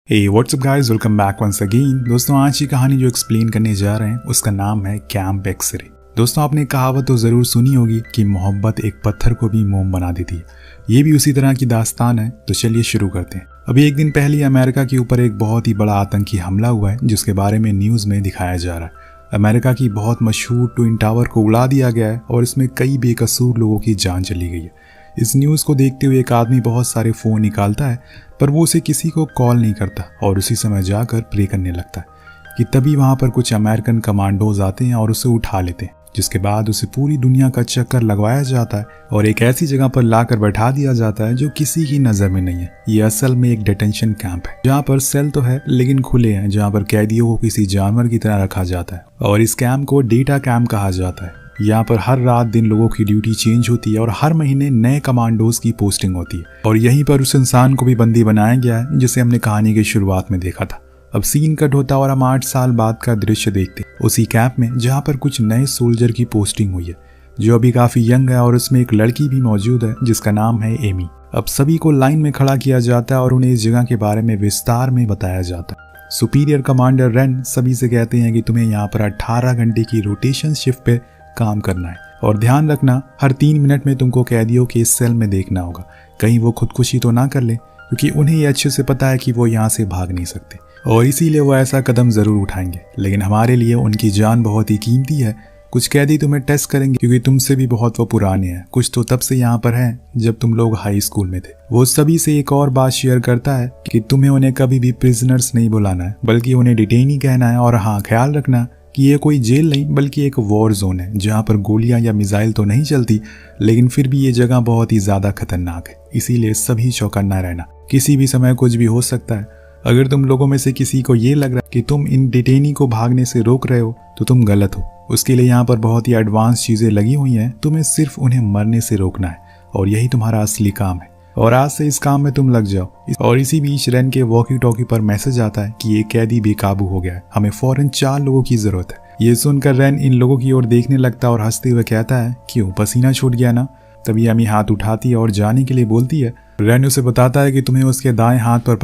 हे what's up guys, welcome back once again. दोस्तों, आज की कहानी जो एक्सप्लेन करने जा रहे हैं उसका नाम है कैंप एक्सरे। दोस्तों, आपने कहावत तो ज़रूर सुनी होगी कि मोहब्बत एक पत्थर को भी मोम बना देती है। ये भी उसी तरह की दास्तान है, तो चलिए शुरू करते हैं। अभी एक दिन पहले अमेरिका के ऊपर एक बहुत ही बड़ा आतंकी हमला हुआ है, जिसके बारे में न्यूज़ में दिखाया जा रहा है। अमेरिका की बहुत मशहूर ट्विन टावर को उड़ा दिया गया है और इसमें कई बेकसूर लोगों की जान चली गई है। इस न्यूज़ को देखते हुए एक आदमी बहुत सारे फ़ोन निकालता है, पर वो उसे किसी को कॉल नहीं करता और उसी समय जाकर प्रे करने लगता है कि तभी वहाँ पर कुछ अमेरिकन कमांडोज आते हैं और उसे उठा लेते हैं, जिसके बाद उसे पूरी दुनिया का चक्कर लगवाया जाता है और एक ऐसी जगह पर लाकर बैठा दिया जाता है जो किसी की नज़र में नहीं है। ये असल में एक डिटेंशन कैंप है, जहाँ पर सेल तो है लेकिन खुले हैं, जहाँ पर कैदियों को किसी जानवर की तरह रखा जाता है। और इस कैंप को डेटा कैंप कहा जाता है। यहाँ पर हर रात दिन लोगों की ड्यूटी चेंज होती है और हर महीने नए कमांडोज की पोस्टिंग होती है। और यहीं पर उस इंसान को भी बंदी बनाया गया है जिसे हमने कहानी की शुरुआत में देखा था। अब सीन कट होता और हम 8 साल बाद का दृश्य देखते उसी कैंप में, जहाँ पर कुछ नए सोल्जर की पोस्टिंग हुई है जो अभी काफी यंग है, और उसमें एक लड़की भी मौजूद है जिसका नाम है एमी। अब सभी को लाइन में खड़ा किया जाता है और उन्हें इस जगह के बारे में विस्तार में बताया जाता है। सुपीरियर कमांडर रेन सभी से कहते हैं कि तुम्हें यहाँ पर 18 घंटे की रोटेशन शिफ्ट पे काम करना है और ध्यान रखना, हर 3 मिनट में तुमको कैदियों के इस सेल में देखना होगा कहीं वो खुदकुशी तो ना कर ले, क्योंकि उन्हें ये अच्छे से पता है कि वो यहाँ से भाग नहीं सकते और इसीलिए वो ऐसा कदम जरूर उठाएंगे। लेकिन हमारे लिए उनकी जान बहुत ही कीमती है। कुछ कैदी तुम्हें टेस्ट करेंगे क्योंकि तुमसे भी बहुत वो पुराने हैं, कुछ तो तब से यहाँ पर हैं जब तुम लोग हाई स्कूल में थे। वो सभी से एक और बात शेयर करता है कि तुम्हें उन्हें कभी भी प्रिजनर्स नहीं बुलाना है, बल्कि उन्हें डिटेनी कहना है। और हाँ, ख्याल रखना कि ये कोई जेल नहीं बल्कि एक वॉर जोन है, जहाँ पर गोलियां या मिसाइल तो नहीं चलती, लेकिन फिर भी ये जगह बहुत ही ज्यादा खतरनाक है। इसीलिए सभी चौकन्ना रहना, किसी भी समय कुछ भी हो सकता है। अगर तुम लोगों में से किसी को ये लग रहा है कि तुम इन डिटेनी को भागने से रोक रहे हो तो तुम गलत हो। उसके लिए यहाँ पर बहुत ही एडवांस चीजें लगी हुई हैं। तुम्हें सिर्फ उन्हें मरने से रोकना है और यही तुम्हारा असली काम है। और आज से इस काम में तुम लग जाओ। और इसी बीच रेन के वॉकी टॉकी पर मैसेज आता है कि ये कैदी बेकाबू हो गया है, हमें फौरन 4 लोगों की जरूरत है। ये सुनकर रेन इन लोगों की ओर देखने लगता और हंसते हुए कहता है, क्यों, पसीना छूट गया ना? तभी अमी हाथ उठाती है और जाने के लिए बोलती है। रेन उसे बताता है कि तुम्हें उसके दाएं हाथ पर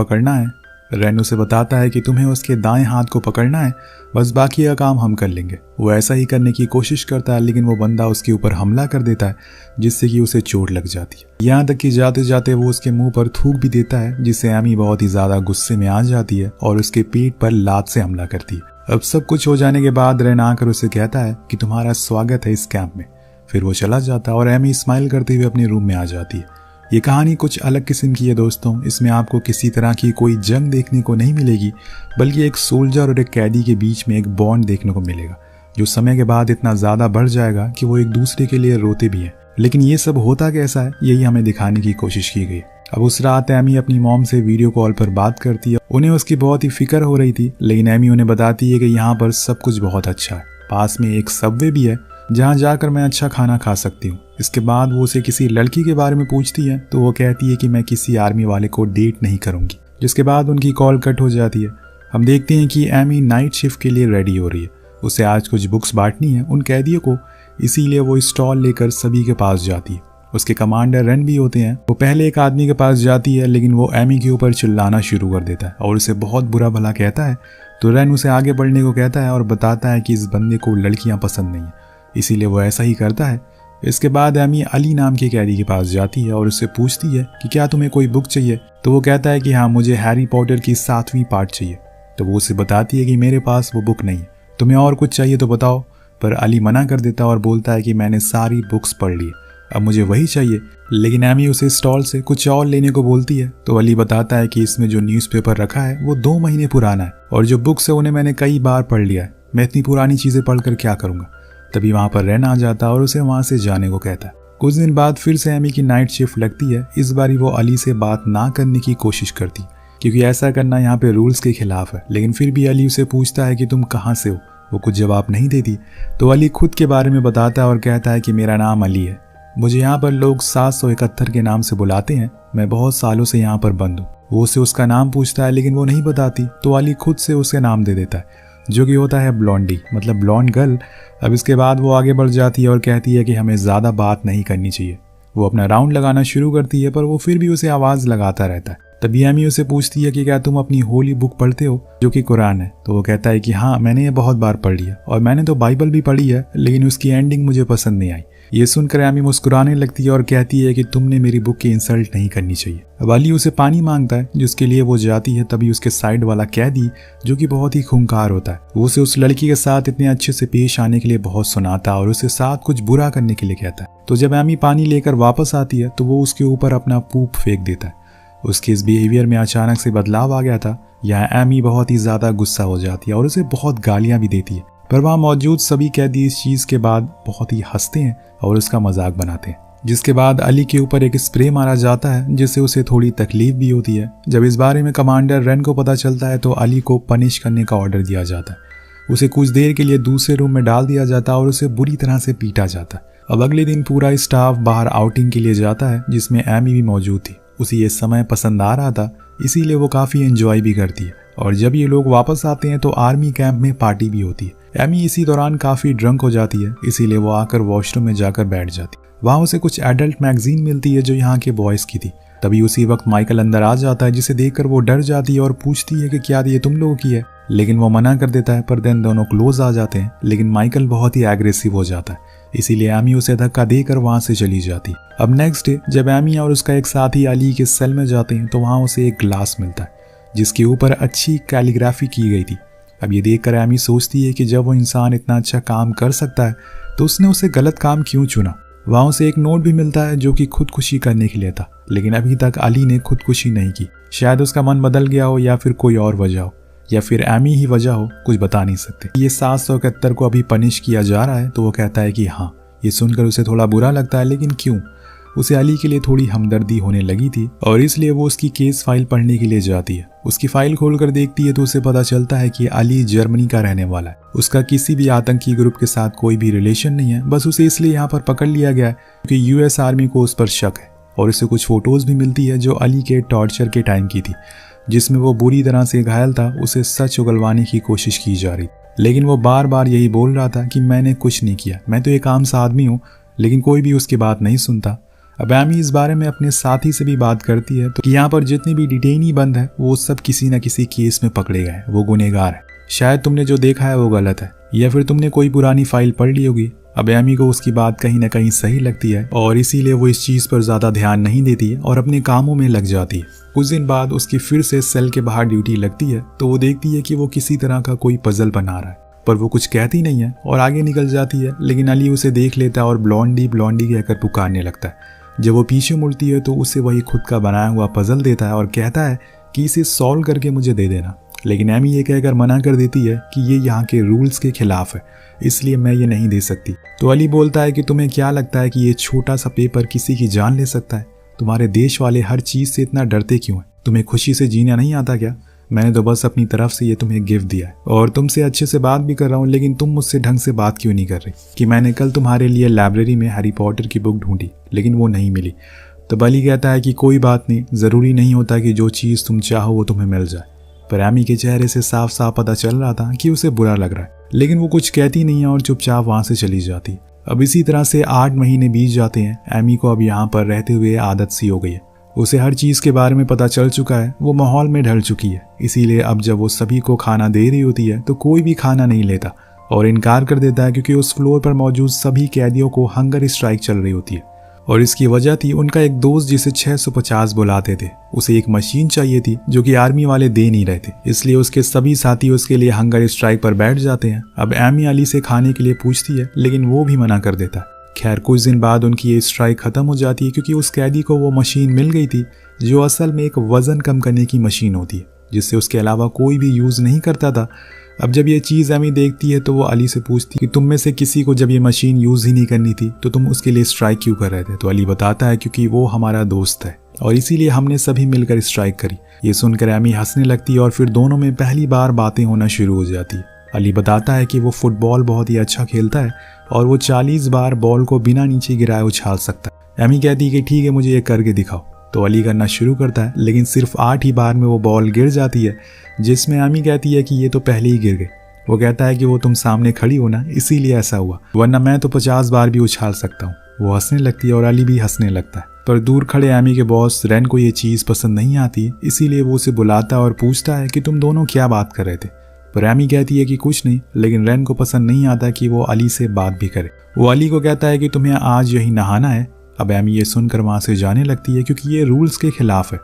पकड़ना है। बस बाकी का काम हम कर लेंगे। वो ऐसा ही करने की कोशिश करता है, लेकिन वो बंदा उसके ऊपर हमला कर देता है, जिससे कि उसे चोट लग जाती है। यहाँ तक कि जाते जाते वो उसके मुंह पर थूक भी देता है, जिससे एमी बहुत ही ज्यादा गुस्से में आ जाती है और उसके पेट पर लात से हमला करती है। अब सब कुछ हो जाने के बाद रेन आकर उसे कहता है कि तुम्हारा स्वागत है इस कैंप में। फिर वो चला जाता है और एमी स्माइल करते हुए अपने रूम में आ जाती है। ये कहानी कुछ अलग किस्म की है दोस्तों। इसमें आपको किसी तरह की कोई जंग देखने को नहीं मिलेगी, बल्कि एक सोल्जर और एक कैदी के बीच में एक बॉन्ड देखने को मिलेगा, जो समय के बाद इतना ज्यादा बढ़ जाएगा कि वो एक दूसरे के लिए रोते भी हैं। लेकिन ये सब होता कैसा है, यही हमें दिखाने की कोशिश की गई। अब उस रात एमी अपनी मॉम से वीडियो कॉल पर बात करती है। उन्हें उसकी बहुत ही फिक्र हो रही थी, लेकिन एमी उन्हें बताती है कि यहाँ पर सब कुछ बहुत अच्छा है। पास में एक सबवे भी है जहाँ जाकर मैं अच्छा खाना खा सकती हूँ। इसके बाद वो उसे किसी लड़की के बारे में पूछती है, तो वो कहती है कि मैं किसी आर्मी वाले को डेट नहीं करूंगी। जिसके बाद उनकी कॉल कट हो जाती है। हम देखते हैं कि एमी नाइट शिफ्ट के लिए रेडी हो रही है। उसे आज कुछ बुक्स बांटनी है उन कैदियों को, इसीलिए वो स्टॉल लेकर सभी के पास जाती है। उसके कमांडर रेन भी होते हैं। वो पहले एक आदमी के पास जाती है, लेकिन वो एमी के ऊपर चिल्लाना शुरू कर देता है और उसे बहुत बुरा भला कहता है। तो रेन उसे आगे बढ़ने को कहता है और बताता है कि इस बंदे को लड़कियां पसंद नहीं है, इसीलिए वो ऐसा ही करता है। इसके बाद एमी अली नाम के कैदी के पास जाती है और उससे पूछती है कि क्या तुम्हें कोई बुक चाहिए। तो वो कहता है कि हाँ, मुझे हैरी पॉटर की 7वीं पार्ट चाहिए। तो वो उसे बताती है कि मेरे पास वो बुक नहीं है, तुम्हें और कुछ चाहिए तो बताओ। पर अली मना कर देता और बोलता है कि मैंने सारी बुक्स पढ़ ली, अब मुझे वही चाहिए। लेकिन एमी उसे स्टॉल से कुछ और लेने को बोलती है। तो अली बताता है कि इसमें जो न्यूज़पेपर रखा है वो 2 महीने पुराना है और जो बुक्स है उन्हें मैंने कई बार पढ़ लिया है। मैं इतनी पुरानी चीजें पढ़कर क्या करूंगा। तभी वहां पर रेन आ जाता और उसे वहां से जाने को कहता है। कुछ दिन बाद फिर से एमी की नाइट शिफ्ट लगती है। इस बारी वो अली से बात ना करने की कोशिश करती, क्योंकि ऐसा करना यहाँ पे रूल्स के खिलाफ है। लेकिन फिर भी अली उसे पूछता है कि तुम कहाँ से हो। वो कुछ जवाब नहीं देती, तो अली खुद के बारे में बताता है और कहता है कि मेरा नाम अली है, मुझे यहाँ पर लोग 771 के नाम से बुलाते हैं, मैं बहुत सालों से यहाँ पर बंद हूँ। वो उसे उसका नाम पूछता है, लेकिन वो नहीं बताती, तो अली खुद से उसे नाम दे देता है, जो कि होता है ब्लॉन्डी, मतलब ब्लॉन्ड गर्ल। अब इसके बाद वो आगे बढ़ जाती है और कहती है कि हमें ज़्यादा बात नहीं करनी चाहिए। वो अपना राउंड लगाना शुरू करती है, पर वो फिर भी उसे आवाज़ लगाता रहता है। तभी एमी उसे पूछती है कि क्या तुम अपनी होली बुक पढ़ते हो जो कि कुरान है। तो वो कहता है कि हाँ, मैंने ये बहुत बार पढ़ लिया और मैंने तो बाइबल भी पढ़ी है, लेकिन उसकी एंडिंग मुझे पसंद नहीं आई। ये सुनकर एमी मुस्कुराने लगती है और कहती है कि तुमने मेरी बुक की इंसल्ट नहीं करनी चाहिए। अब अली उसे पानी मांगता है जिसके लिए वो जाती है। तभी उसके साइड वाला कैदी जो कि बहुत ही खूंखार होता है, वो उसे उस लड़की के साथ इतने अच्छे से पेश आने के लिए बहुत सुनाता और उसके साथ कुछ बुरा करने के लिए कहता है। तो जब एमी पानी लेकर वापस आती है तो वो उसके ऊपर अपना पूप फेंक देता है। उसके इस बिहेवियर में अचानक से बदलाव आ गया था। यहाँ एमी बहुत ही ज्यादा गुस्सा हो जाती है और उसे बहुत गालियां भी देती है, पर वहाँ मौजूद सभी कैदी इस चीज के बाद बहुत ही हंसते हैं और उसका मजाक बनाते हैं। जिसके बाद अली के ऊपर एक स्प्रे मारा जाता है जिससे उसे थोड़ी तकलीफ भी होती है। जब इस बारे में कमांडर रेन को पता चलता है तो अली को पनिश करने का ऑर्डर दिया जाता है। उसे कुछ देर के लिए दूसरे रूम में डाल दिया जाता है और उसे बुरी तरह से पीटा जाता है। अब अगले दिन पूरा स्टाफ बाहर आउटिंग के लिए जाता है जिसमें एमी भी मौजूद थी। उसे ये समय पसंद आ रहा था, इसीलिए वो काफी एंजॉय भी करती है। और जब ये लोग वापस आते हैं तो आर्मी कैंप में पार्टी भी होती है। एमी इसी दौरान काफी ड्रंक हो जाती है, इसीलिए वो आकर वॉशरूम में जाकर बैठ जाती है। वहाँ उसे कुछ एडल्ट मैगजीन मिलती है जो यहाँ के बॉयज की थी। तभी उसी वक्त माइकल अंदर आ जाता है जिसे देखकर वो डर जाती है और पूछती है कि क्या ये तुम लोगों की है, लेकिन वो मना कर देता है। पर देन दोनों क्लोज आ जाते हैं, लेकिन माइकल बहुत ही एग्रेसिव हो जाता है, इसीलिए एमी उसे धक्का देकर वहां से चली जाती। अब नेक्स्ट डे जब एमी और उसका एक साथी अली के सेल में जाते हैं तो वहां उसे एक ग्लास मिलता है जिसके ऊपर अच्छी कैलीग्राफी की गई थी। अब ये देखकर एमी सोचती है कि जब वो इंसान इतना अच्छा काम कर सकता है तो उसने उसे गलत काम क्यों चुना। वहां उसे एक नोट भी मिलता है जो कि खुदकुशी करने के लिए था, लेकिन अभी तक अली ने खुदकुशी नहीं की। शायद उसका मन बदल गया हो या फिर कोई और वजह हो या फिर एमी ही वजह हो, कुछ बता नहीं सकते। ये 771 को अभी पनिश किया जा रहा है तो वो कहता है कि हाँ। ये सुनकर उसे थोड़ा बुरा लगता है, लेकिन क्यों? उसे अली के लिए थोड़ी हमदर्दी होने लगी थी और इसलिए वो उसकी केस फाइल पढ़ने के लिए जाती है। उसकी फाइल खोलकर देखती है तो उसे पता चलता है कि अली जर्मनी का रहने वाला है। उसका किसी भी आतंकी ग्रुप के साथ कोई भी रिलेशन नहीं है, बस उसे इसलिए यहाँ पर पकड़ लिया गया है क्योंकि यूएस आर्मी को उस पर शक है। और उसे कुछ फोटोज भी मिलती है जो अली के टॉर्चर के टाइम की थी, जिसमें वो बुरी तरह से घायल था। उसे सच उगलवाने की कोशिश की जा रही, लेकिन वो बार बार यही बोल रहा था कि मैंने कुछ नहीं किया, मैं तो एक आम सा आदमी हूँ, लेकिन कोई भी उसकी बात नहीं सुनता। अब एमी इस बारे में अपने साथी से भी बात करती है तो यहाँ पर जितने भी डिटेनी बंद है वो सब किसी न किसी केस में पकड़े गए, वो गुनहगार है। शायद तुमने जो देखा है वो गलत है या फिर तुमने कोई पुरानी फाइल पढ़ ली होगी। अब एमी को उसकी बात कहीं ना कहीं सही लगती है और इसीलिए वो इस चीज पर ज्यादा ध्यान नहीं देती है और अपने कामों में लग जाती है। कुछ दिन बाद उसकी फिर से सेल के बाहर ड्यूटी लगती है तो वो देखती है कि वो किसी तरह का कोई पजल बना रहा है, पर वो कुछ कहती नहीं है और आगे निकल जाती है। लेकिन अली उसे देख लेता है और ब्लॉन्डी ब्लॉन्डी कहकर पुकारने लगता है। जब वो पीछे मुड़ती है तो उसे वही खुद का बनाया हुआ पजल देता है और कहता है कि इसे सॉल्व करके मुझे दे देना। लेकिन एमी ये कहकर मना कर देती है कि ये यहाँ के रूल्स के खिलाफ है, इसलिए मैं ये नहीं दे सकती। तो अली बोलता है कि तुम्हें क्या लगता है कि ये छोटा सा पेपर किसी की जान ले सकता है? तुम्हारे देश वाले हर चीज से इतना डरते क्यों हैं? तुम्हें खुशी से जीना नहीं आता क्या? मैंने तो बस अपनी तरफ से ये तुम्हें गिफ्ट दिया है और तुमसे अच्छे से बात भी कर रहा हूँ, लेकिन तुम मुझसे ढंग से बात क्यों नहीं कर रही? कि मैंने कल तुम्हारे लिए लाइब्रेरी में हैरी पॉटर की बुक ढूंढी लेकिन वो नहीं मिली। तो अली कहता है कि कोई बात नहीं, जरूरी नहीं होता कि जो चीज़ तुम चाहो वो तुम्हें मिल जाए। पर एमी के चेहरे से साफ साफ पता चल रहा था कि उसे बुरा लग रहा है, लेकिन वो कुछ कहती नहीं है और चुपचाप वहाँ से चली जाती। अब इसी तरह से 8 महीने बीत जाते हैं। एमी को अब यहाँ पर रहते हुए आदत सी हो गई है, उसे हर चीज के बारे में पता चल चुका है, वो माहौल में ढल चुकी है। इसीलिए अब जब वो सभी को खाना दे रही होती है तो कोई भी खाना नहीं लेता और इनकार कर देता है क्योंकि उस फ्लोर पर मौजूद सभी कैदियों को हंगर स्ट्राइक चल रही होती है। और इसकी वजह थी उनका एक दोस्त जिसे 650 बुलाते थे, उसे एक मशीन चाहिए थी जो कि आर्मी वाले दे नहीं रहे थे, इसलिए उसके सभी साथी उसके लिए हंगर स्ट्राइक पर बैठ जाते हैं। अब एमी अली से खाने के लिए पूछती है लेकिन वो भी मना कर देता है। खैर कुछ दिन बाद उनकी ये स्ट्राइक खत्म हो जाती है क्योंकि उस कैदी को वो मशीन मिल गई थी जो असल में एक वजन कम करने की मशीन होती है, जिससे उसके अलावा कोई भी यूज़ नहीं करता था। अब जब ये चीज़ एमी देखती है तो वो अली से पूछती कि तुम में से किसी को जब ये मशीन यूज़ ही नहीं करनी थी तो तुम उसके लिए स्ट्राइक क्यों कर रहे थे? तो अली बताता है क्योंकि वो हमारा दोस्त है और इसीलिए हमने सभी मिलकर स्ट्राइक करी। ये सुनकर एमी हंसने लगती है और फिर दोनों में पहली बार बातें होना शुरू हो जाती है। अली बताता है कि वो फुटबॉल बहुत ही अच्छा खेलता है और वो 40 बार बॉल को बिना नीचे गिराए उछाल सकता है। एमी कहती है कि ठीक है, मुझे ये करके दिखाओ। तो अली करना शुरू करता है, लेकिन सिर्फ 8 ही बार में वो बॉल गिर जाती है, जिसमें एमी कहती है कि ये तो पहले ही गिर गई। वो कहता है कि वो तुम सामने खड़ी हो ना, इसीलिए ऐसा हुआ, वरना मैं तो 50 बार भी उछाल सकता हूँ। वो हंसने लगती है और अली भी हंसने लगता है। पर दूर खड़े एमी के बॉस रेन को ये चीज़ पसंद नहीं आती, इसीलिए वो उसे बुलाता है और पूछता है कि तुम दोनों क्या बात कर रहे थे। पर एमी कहती है कि कुछ नहीं, लेकिन रेन को पसंद नहीं आता कि वो अली से बात भी करे। वो अली को कहता है कि तुम्हें आज यही नहाना है। अब एमी ये सुनकर वहाँ से जाने लगती है क्योंकि ये रूल्स के खिलाफ है,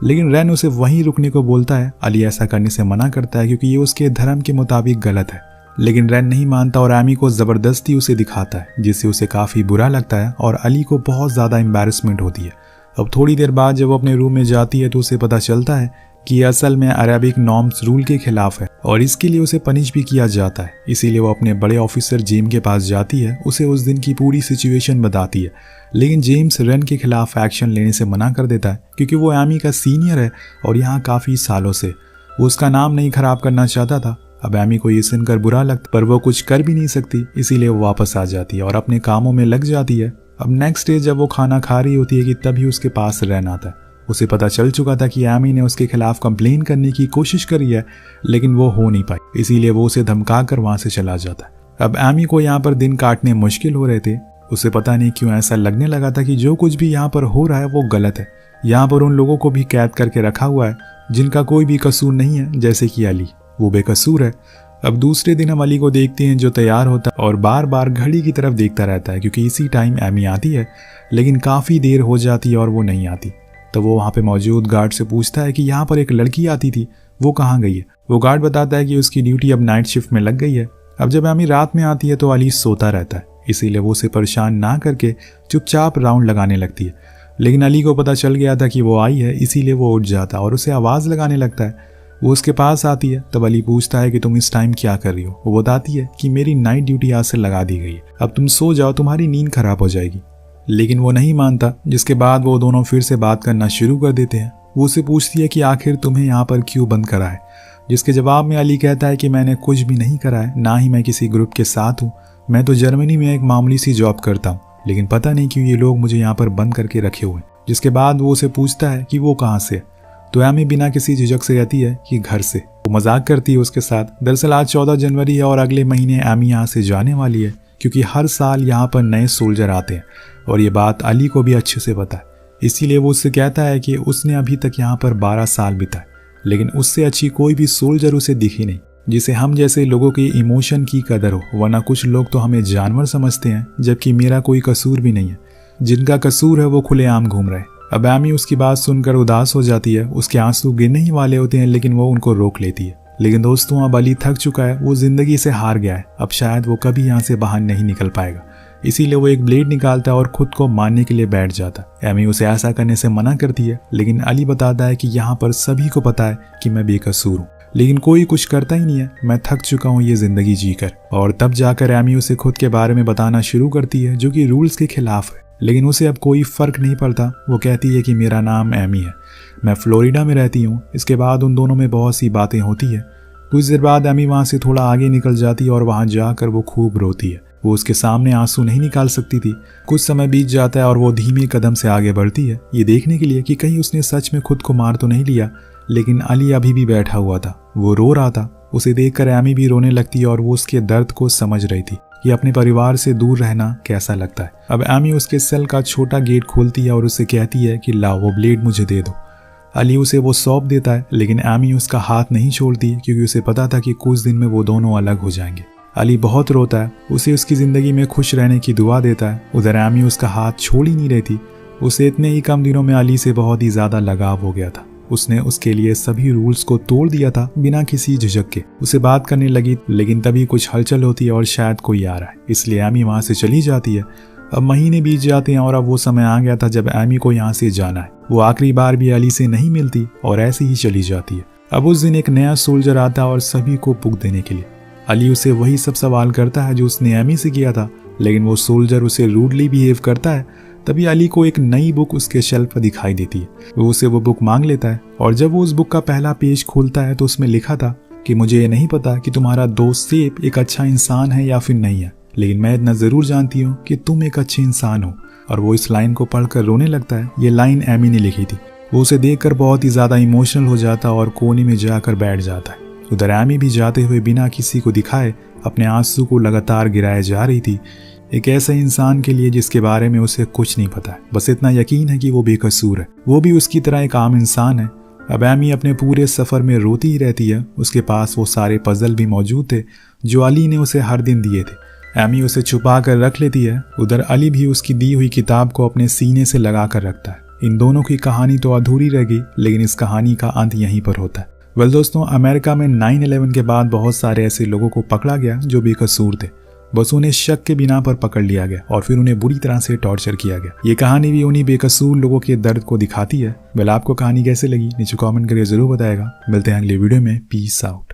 लेकिन रेन उसे वहीं रुकने को बोलता है। अली ऐसा करने से मना करता है क्योंकि ये उसके धर्म के मुताबिक गलत है, लेकिन रेन नहीं मानता और एमी को ज़बरदस्ती उसे दिखाता है, जिससे उसे काफ़ी बुरा लगता है और अली को बहुत ज़्यादा एम्बैरेसमेंट होती है। अब थोड़ी देर बाद जब वो अपने रूम में जाती है तो उसे पता चलता है कि ये असल में अरेबिक नॉर्म्स रूल के खिलाफ है और इसके लिए उसे पनिश भी किया जाता है। इसीलिए वो अपने बड़े ऑफिसर जेम के पास जाती है, उसे उस दिन की पूरी सिचुएशन बताती है, लेकिन जेम्स रेन के खिलाफ एक्शन लेने से मना कर देता है क्योंकि वो एमी का सीनियर है और यहाँ काफ़ी सालों से वो उसका नाम नहीं खराब करना चाहता था। अब एमी को ये सुनकर बुरा लगता, पर वो कुछ कर भी नहीं सकती, इसीलिए वो वापस आ जाती है और अपने कामों में लग जाती है। अब नेक्स्ट डे जब वो खाना खा रही होती है कि तभी उसके पास रेन आता है। उसे पता चल चुका था कि एमी ने उसके खिलाफ कंप्लेन करने की कोशिश करी है, लेकिन वो हो नहीं पाई, इसीलिए वो उसे धमका कर वहां से चला जाता है। अब एमी को यहाँ पर दिन काटने मुश्किल हो रहे थे। उसे पता नहीं क्यों ऐसा लगने लगा था कि जो कुछ भी यहाँ पर हो रहा है वो गलत है। यहाँ पर उन लोगों को भी कैद करके रखा हुआ है जिनका कोई भी कसूर नहीं है, जैसे कि अली, वो बेकसूर है। अब दूसरे दिन हम अली को देखते हैं जो तैयार होता है और बार बार घड़ी की तरफ देखता रहता है क्योंकि इसी टाइम एमी आती है, लेकिन काफ़ी देर हो जाती है और वो नहीं आती। तो वो वहाँ पे मौजूद गार्ड से पूछता है कि यहाँ पर एक लड़की आती थी, वो कहाँ गई है। वो गार्ड बताता है कि उसकी ड्यूटी अब नाइट शिफ्ट में लग गई है। अब जब एमी रात में आती है तो अली सोता रहता है, इसीलिए वो उसे परेशान ना करके चुपचाप राउंड लगाने लगती है, लेकिन अली को पता चल गया था कि वो आई है, इसीलिए वो उठ जाता और उसे आवाज़ लगाने लगता है। वो उसके पास आती है, तब अली पूछता है कि तुम इस टाइम क्या कर रही हो। वो बताती है कि मेरी नाइट ड्यूटी आज से लगा दी गई है, अब तुम सो जाओ, तुम्हारी नींद खराब हो जाएगी। लेकिन वो नहीं मानता, जिसके बाद वो दोनों फिर से बात करना शुरू कर देते हैं। वो उसे पूछती है कि आखिर तुम्हें यहाँ पर क्यों बंद करा है, जिसके जवाब में अली कहता है कि मैंने कुछ भी नहीं करा है, ना ही मैं किसी ग्रुप के साथ हूँ। मैं तो जर्मनी में एक मामूली सी जॉब करता हूँ, लेकिन पता नहीं क्यों ये लोग मुझे यहाँ पर बंद करके रखे हुए हैं। जिसके बाद वो उसे पूछता है कि वो कहाँ से है, तो एमी बिना किसी झिझक से कहती है कि घर से। वो मजाक करती है उसके साथ। दरअसल आज 14 जनवरी है और अगले महीने एमी यहाँ से जाने वाली है क्योंकि हर साल यहाँ पर नए सोल्जर आते हैं और ये बात अली को भी अच्छे से पता है। इसीलिए वो उससे कहता है कि उसने अभी तक यहाँ पर 12 साल बिताए, लेकिन उससे अच्छी कोई भी सोल्जर उसे दिखी नहीं जिसे हम जैसे लोगों के इमोशन की कदर हो, वरना कुछ लोग तो हमें जानवर समझते हैं, जबकि मेरा कोई कसूर भी नहीं है। जिनका कसूर है वो खुलेआम घूम रहे हैं। अब एमी उसकी बात सुनकर उदास हो जाती है। उसके आंसू गिरने ही वाले होते हैं, लेकिन वो उनको रोक लेती है। लेकिन दोस्तों, अब अली थक चुका है, वो जिंदगी से हार गया है। अब शायद वो कभी यहाँ से बाहर नहीं निकल पाएगा, इसीलिए वो एक ब्लेड निकालता है और खुद को मारने के लिए बैठ जाता है। एमी उसे ऐसा करने से मना करती है, लेकिन अली बताता है कि यहाँ पर सभी को पता है कि मैं बेकसूर हूँ, लेकिन कोई कुछ करता ही नहीं है। मैं थक चुका हूँ ये जिंदगी जीकर। और तब जाकर एमी उसे खुद के बारे में बताना शुरू करती है, जो कि रूल्स के खिलाफ है, लेकिन उसे अब कोई फर्क नहीं पड़ता। वो कहती है कि मेरा नाम एमी है, मैं फ्लोरिडा में रहती हूँ। इसके बाद उन दोनों में बहुत सी बातें होती है। कुछ देर बाद एमी वहाँ से थोड़ा आगे निकल जाती है और वहाँ जाकर वो खूब रोती है। वो उसके सामने आंसू नहीं निकाल सकती थी। कुछ समय बीत जाता है और वो धीमे कदम से आगे बढ़ती है, ये देखने के लिए कि कहीं उसने सच में खुद को मार तो नहीं लिया। लेकिन अली अभी भी बैठा हुआ था, वो रो रहा था। उसे देखकर एमी भी रोने लगती है और वो उसके दर्द को समझ रही थी कि अपने परिवार से दूर रहना कैसा लगता है। अब एमी उसके सेल का छोटा गेट खोलती है और उससे कहती है कि लाओ वो ब्लेड मुझे दे दो। अली उसे वो सौंप देता है, लेकिन एमी उसका हाथ नहीं छोड़ती क्योंकि उसे पता था कि कुछ दिन में वो दोनों अलग हो जाएंगे। अली बहुत रोता है, उसे उसकी ज़िंदगी में खुश रहने की दुआ देता है। उधर एमी उसका हाथ छोड़ ही नहीं रही थी। उसे इतने ही कम दिनों में अली से बहुत ही ज़्यादा लगाव हो गया था। उसने उसके लिए सभी रूल्स को तोड़ दिया था बिना किसी झिझक के। उसे बात करने लगी, लेकिन तभी कुछ हलचल होती है और शायद कोई आ रहा है, इसलिए एमी वहाँ से चली जाती है। अब महीने बीत जाते हैं और अब वो समय आ गया था जब एमी को यहाँ से जाना है। वो आखिरी बार भी अली से नहीं मिलती और ऐसे ही चली जाती है। अब उस दिन एक नया सोल्जर आता है और सभी को पुक देने के लिए। अली उसे वही सब सवाल करता है जो उसने एमी से किया था, लेकिन वो सोल्जर उसे रूडली बिहेव करता है। तभी अली को एक नई बुक उसके शेल्फ पर दिखाई देती है। वो उसे वो बुक मांग लेता है और जब वो उस बुक का पहला पेज खोलता है तो उसमें लिखा था कि मुझे ये नहीं पता कि तुम्हारा दोस्त सेप एक अच्छा इंसान है या फिर नहीं है, लेकिन मैं इतना जरूर जानती हूँ कि तुम एक अच्छे इंसान हो। और वो इस लाइन को पढ़कर रोने लगता है। ये लाइन एमी ने लिखी थी। वो उसे देखकर बहुत ही ज्यादा इमोशनल हो जाता और कोने में जाकर बैठ जाता है। उधर एमी भी जाते हुए बिना किसी को दिखाए अपने आंसू को लगातार गिराए जा रही थी। एक ऐसे इंसान के लिए जिसके बारे में उसे कुछ नहीं पता है, बस इतना यकीन है कि वो बेकसूर है, वो भी उसकी तरह एक आम इंसान है। अब एमी अपने पूरे सफ़र में रोती ही रहती है। उसके पास वो सारे पजल भी मौजूद थे जो अली ने उसे हर दिन दिए थे। एमी उसे छुपा कर रख लेती है। उधर अली भी उसकी दी हुई किताब को अपने सीने से लगा कर रखता है। इन दोनों की कहानी तो अधूरी रह गई, लेकिन इस कहानी का अंत यहीं पर होता है। वेल दोस्तों, अमेरिका में 9/11 के बाद बहुत सारे ऐसे लोगों को पकड़ा गया जो बेकसूर थे, बस उन्हें शक के बिना पर पकड़ लिया गया और फिर उन्हें बुरी तरह से टॉर्चर किया गया। ये कहानी भी उन्हीं बेकसूर लोगों के दर्द को दिखाती है। वेल, आपको कहानी कैसे लगी नीचे कमेंट करके जरूर बताएगा। मिलते हैं अगले वीडियो में। Peace out.